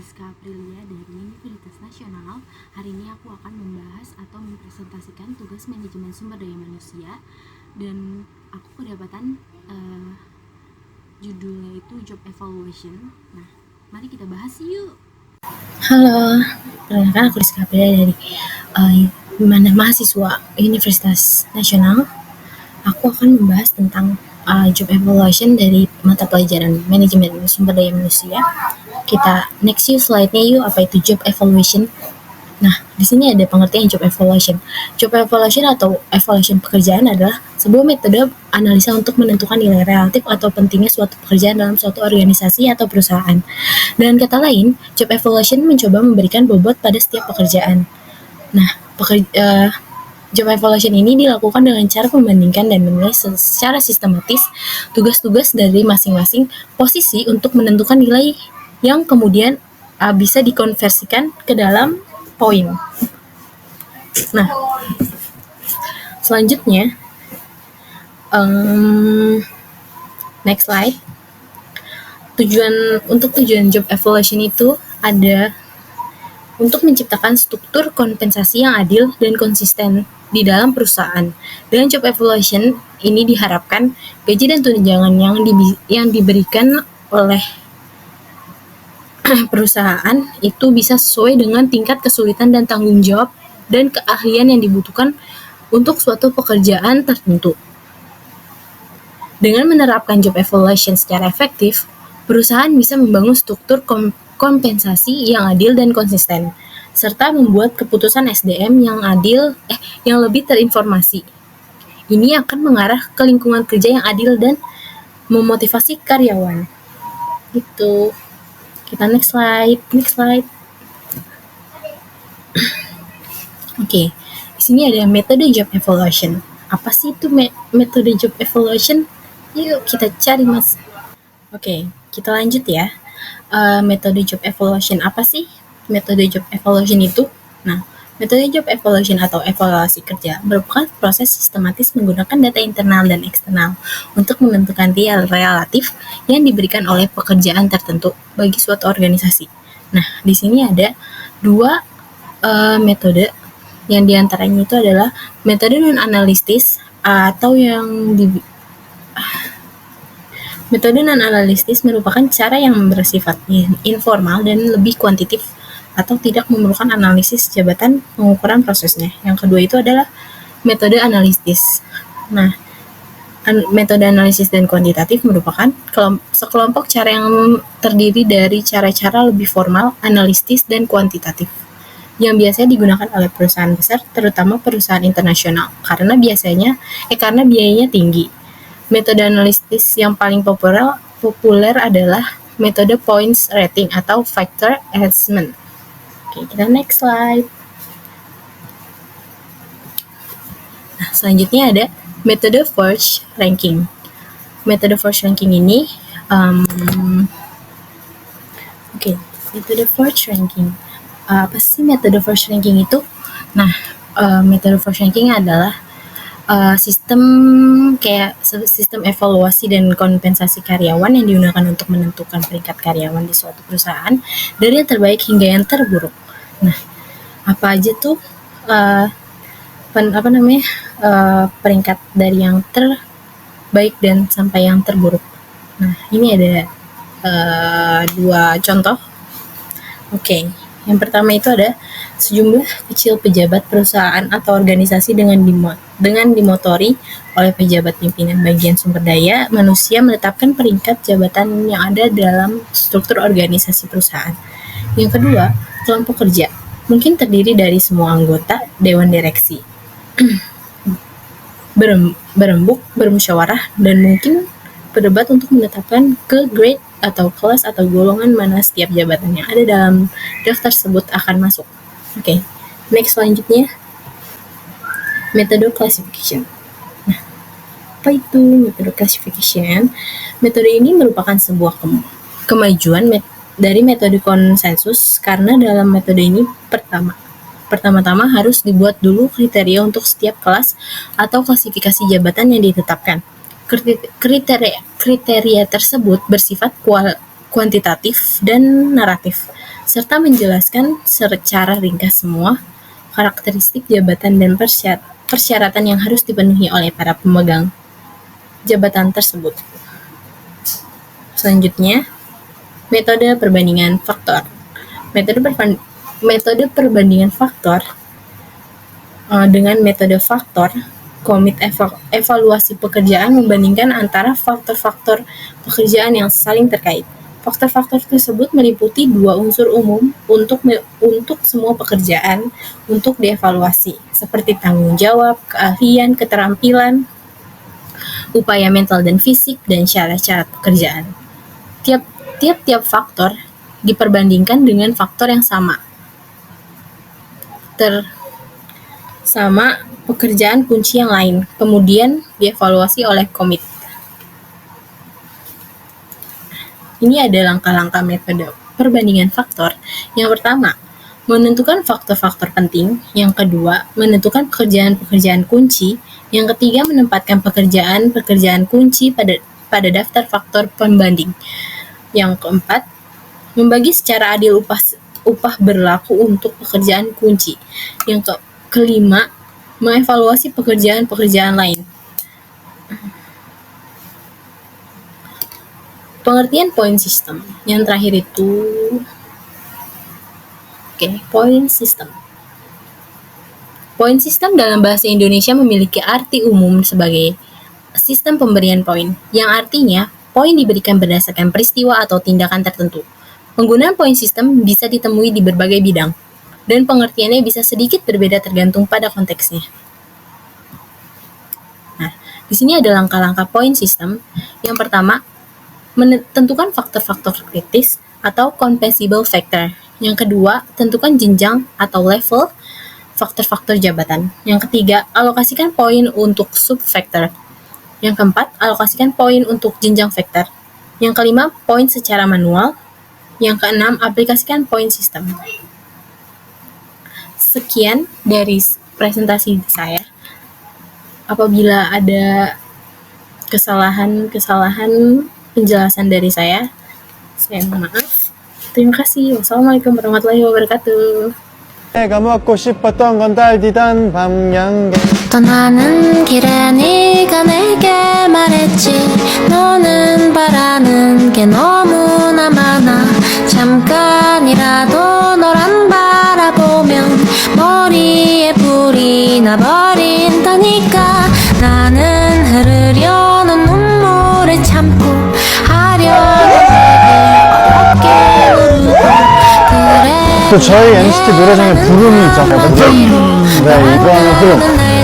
Friska Aprilia dari Universitas Nasional. Hari ini aku akan membahas atau mempresentasikan tugas manajemen sumber daya manusia, dan aku kedapatan judulnya itu Job Evaluation. Nah, mari kita bahas yuk. Halo, perkenalkan aku Rizka Aprilia dari mahasiswa Universitas Nasional. Aku akan membahas tentang job evaluation dari mata pelajaran manajemen sumber daya manusia. Kita next yuk slide-nya yuk, apa itu job evaluation. Nah, di sini ada pengertian job evaluation. Job evaluation atau evaluation pekerjaan adalah sebuah metode analisa untuk menentukan nilai relatif atau pentingnya suatu pekerjaan dalam suatu organisasi atau perusahaan. Dengan kata lain, job evaluation mencoba memberikan bobot pada setiap pekerjaan. Nah, job evaluation ini dilakukan dengan cara membandingkan dan menilai secara sistematis tugas-tugas dari masing-masing posisi untuk menentukan nilai yang kemudian bisa dikonversikan ke dalam poin. Nah, selanjutnya, next slide. Tujuan job evaluation itu ada untuk menciptakan struktur kompensasi yang adil dan konsisten di dalam perusahaan. Dengan job evaluation ini diharapkan gaji dan tunjangan yang diberikan oleh perusahaan itu bisa sesuai dengan tingkat kesulitan dan tanggung jawab dan keahlian yang dibutuhkan untuk suatu pekerjaan tertentu. Dengan menerapkan job evaluation secara efektif, perusahaan bisa membangun struktur kompensasi yang adil dan konsisten, serta membuat keputusan SDM yang lebih terinformasi. Ini akan mengarah ke lingkungan kerja yang adil dan memotivasi karyawan. Gitu. Kita next slide. Oke, di sini ada metode job evaluation. Apa sih itu metode job evaluation? Yuk kita cari, Mas. Oke, kita lanjut ya. Metode job evaluation apa sih? Metode job evaluation itu, metode job evaluation atau evaluasi kerja merupakan proses sistematis menggunakan data internal dan eksternal untuk menentukan nilai relatif yang diberikan oleh pekerjaan tertentu bagi suatu organisasi. Nah, di sini ada dua metode, yang diantaranya itu adalah metode non-analitis Metode non-analitis merupakan cara yang bersifat informal dan lebih kuantitatif atau tidak memerlukan analisis jabatan pengukuran prosesnya. Yang kedua itu adalah metode analitis. Nah, metode analisis dan kuantitatif merupakan sekelompok cara yang terdiri dari cara-cara lebih formal, analitis, dan kuantitatif yang biasanya digunakan oleh perusahaan besar, terutama perusahaan internasional, karena biayanya tinggi. Metode analitis yang paling populer adalah metode points rating atau factor assessment. Oke, kita next slide. Nah, selanjutnya ada metode force ranking. Metode force ranking ini, metode force ranking. Apa sih metode force ranking itu? Nah, metode force ranking adalah sistem evaluasi dan kompensasi karyawan yang digunakan untuk menentukan peringkat karyawan di suatu perusahaan dari yang terbaik hingga yang terburuk. Nah, apa aja tuh peringkat dari yang terbaik dan sampai yang terburuk. Nah, ini ada dua contoh. Oke, yang pertama itu ada sejumlah kecil pejabat perusahaan atau organisasi dengan dimotori oleh pejabat pimpinan bagian sumber daya manusia menetapkan peringkat jabatan yang ada dalam struktur organisasi perusahaan. Yang kedua, kelompok kerja mungkin terdiri dari semua anggota dewan direksi. Berembuk, bermusyawarah, dan mungkin berdebat untuk menetapkan ke grade atau kelas atau golongan mana setiap jabatan yang ada dalam daftar tersebut akan masuk. Oke, next selanjutnya, metode classification. Nah, apa itu metode classification? Metode ini merupakan sebuah kemajuan dari metode konsensus, karena dalam metode ini pertama-tama harus dibuat dulu kriteria untuk setiap kelas atau klasifikasi jabatan yang ditetapkan. Kriteria tersebut bersifat kuantitatif dan naratif. serta menjelaskan secara ringkas semua karakteristik jabatan dan persyaratan yang harus dipenuhi oleh para pemegang jabatan tersebut. Selanjutnya, metode perbandingan faktor. Metode perbandingan faktor dengan metode faktor, komit evaluasi pekerjaan membandingkan antara faktor-faktor pekerjaan yang saling terkait. Faktor-faktor tersebut meliputi dua unsur umum untuk semua pekerjaan untuk dievaluasi, seperti tanggung jawab, keahlian, keterampilan, upaya mental dan fisik, dan syarat-syarat pekerjaan. Tiap-tiap faktor diperbandingkan dengan faktor yang sama pekerjaan kunci yang lain, kemudian dievaluasi oleh komit. Ini ada langkah-langkah metode perbandingan faktor. Yang pertama, menentukan faktor-faktor penting. Yang kedua, menentukan pekerjaan-pekerjaan kunci. Yang ketiga, menempatkan pekerjaan-pekerjaan kunci pada daftar faktor pembanding. Yang keempat, membagi secara adil upah berlaku untuk pekerjaan kunci. Yang kelima, mengevaluasi pekerjaan-pekerjaan lain. Pengertian point system. Yang terakhir itu point system. Point system dalam bahasa Indonesia memiliki arti umum sebagai sistem pemberian poin, yang artinya poin diberikan berdasarkan peristiwa atau tindakan tertentu. Penggunaan point system bisa ditemui di berbagai bidang, dan pengertiannya bisa sedikit berbeda tergantung pada konteksnya. Nah, di sini ada langkah-langkah point system. Yang pertama, menentukan faktor-faktor kritis atau compensable factor. Yang kedua, tentukan jenjang atau level faktor-faktor jabatan. Yang ketiga, alokasikan poin untuk sub-factor. Yang keempat, alokasikan poin untuk jenjang factor. Yang kelima, poin secara manual. Yang keenam, aplikasikan point system. Sekian dari presentasi saya. Apabila ada kesalahan penjelasan dari saya mohon maaf. Terima kasih. Wassalamualaikum warahmatullahi wabarakatuh. 내가 먹고 싶었던 건 달디단 밤양갱 떠나는 길에 네가 내게 말했지 너는 바라는 게 너무나 많아 잠깐이라도 널 안 바라보면 머리에 불이 나버린다니까 나는 흐르려는 눈물을 참고 하려는 어렵게 누르고 그래 또 저희 NCT 노래장에 부름이 있잖아요. 네, 이거는 흐름.